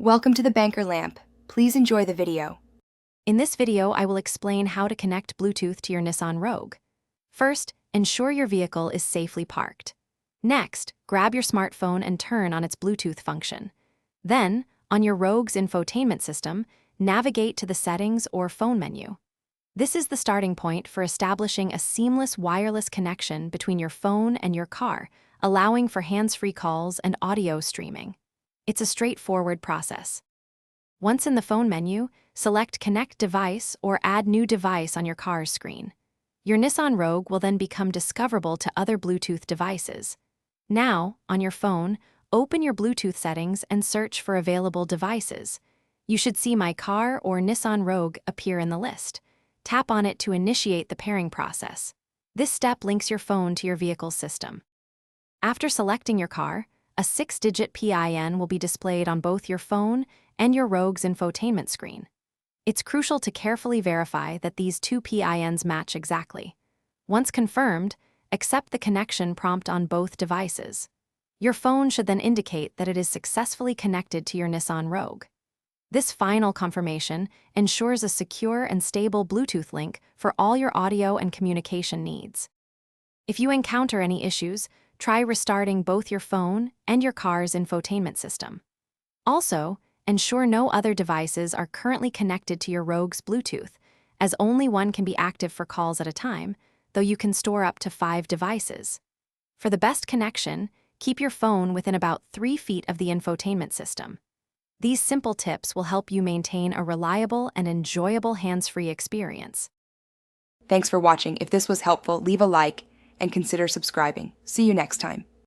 Welcome to the Banker Lamp. Please enjoy the video. In this video, I will explain how to connect Bluetooth to your Nissan Rogue. First, ensure your vehicle is safely parked. Next, grab your smartphone and turn on its Bluetooth function. Then, on your Rogue's infotainment system, navigate to the Settings or Phone menu. This is the starting point for establishing a seamless wireless connection between your phone and your car, allowing for hands-free calls and audio streaming. It's a straightforward process. Once in the phone menu, select Connect Device or Add New Device on your car's screen. Your Nissan Rogue will then become discoverable to other Bluetooth devices. Now, on your phone, open your Bluetooth settings and search for available devices. You should see My Car or Nissan Rogue appear in the list. Tap on it to initiate the pairing process. This step links your phone to your vehicle's system. After selecting your car, a 6-digit PIN will be displayed on both your phone and your Rogue's infotainment screen. It's crucial to carefully verify that these two PINs match exactly. Once confirmed, accept the connection prompt on both devices. Your phone should then indicate that it is successfully connected to your Nissan Rogue. This final confirmation ensures a secure and stable Bluetooth link for all your audio and communication needs. If you encounter any issues, try restarting both your phone and your car's infotainment system. Also, ensure no other devices are currently connected to your Rogue's Bluetooth, as only one can be active for calls at a time, though you can store up to 5 devices. For the best connection, keep your phone within about 3 feet of the infotainment system. These simple tips will help you maintain a reliable and enjoyable hands-free experience. Thanks for watching. If this was helpful, leave a like and consider subscribing. See you next time.